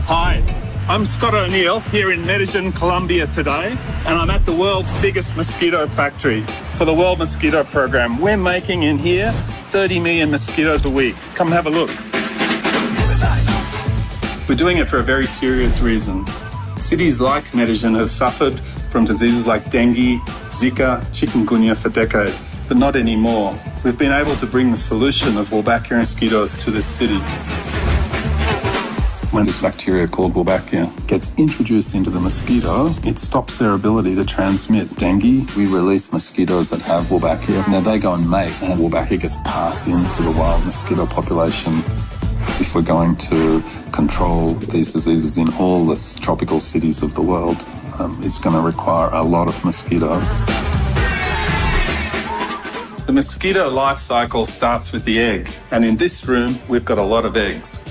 Hi, I'm Scott O'Neill here in Medellin, Colombia today, and I'm at the world's biggest mosquito factory for the World Mosquito Program. We're making in here 30 million mosquitoes a week. Come have a look. We're doing it for a very serious reason. Cities like Medellin have suffered from diseases like dengue, Zika, chikungunya for decades, but not anymore. We've been able to bring the solution of Wolbachia mosquitoes to this city. When this bacteria called Wolbachia gets introduced into the mosquito, it stops their ability to transmit dengue. We release mosquitoes that have Wolbachia. Now they go and mate, and Wolbachia gets passed into the wild mosquito population. If we're going to control these diseases in all the tropical cities of the world, it's going to require a lot of mosquitoes. The mosquito life cycle starts with the egg, and in this room, we've got a lot of eggs.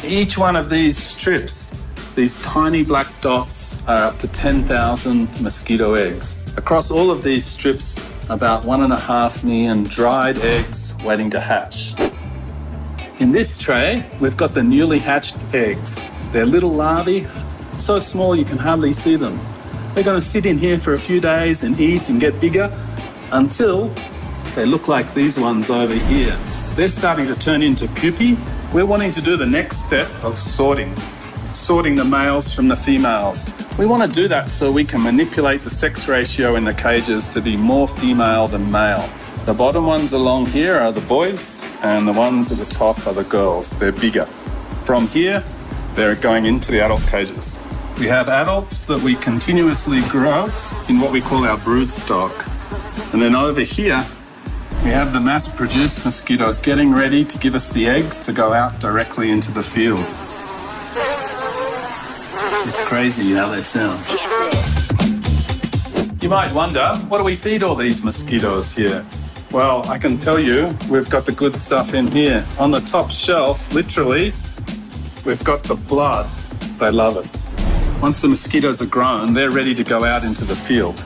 Each one of these strips, these tiny black dots, are up to 10,000 mosquito eggs. Across all of these strips, about 1.5 million dried eggs waiting to hatch. In this tray, we've got the newly hatched eggs. They're little larvae, so small you can hardly see them. They're going to sit in here for a few days and eat and get bigger until they look like these ones over here. They're starting to turn into pupae. We're wanting to do the next step of sorting the males from the females. We want to do that so we can manipulate the sex ratio in the cages to be more female than male. The bottom ones along here are the boys, and the ones at the top are the girls. They're bigger. From here, they're going into the adult cages. We have adults that we continuously grow in what we call our brood stock. And then over here, we have the mass-produced mosquitoes getting ready to give us the eggs to go out directly into the field. It's crazy how they sound. You might wonder, what do we feed all these mosquitoes here? Well, I can tell you, we've got the good stuff in here. On the top shelf, literally, we've got the blood. They love it. Once the mosquitoes are grown, they're ready to go out into the field.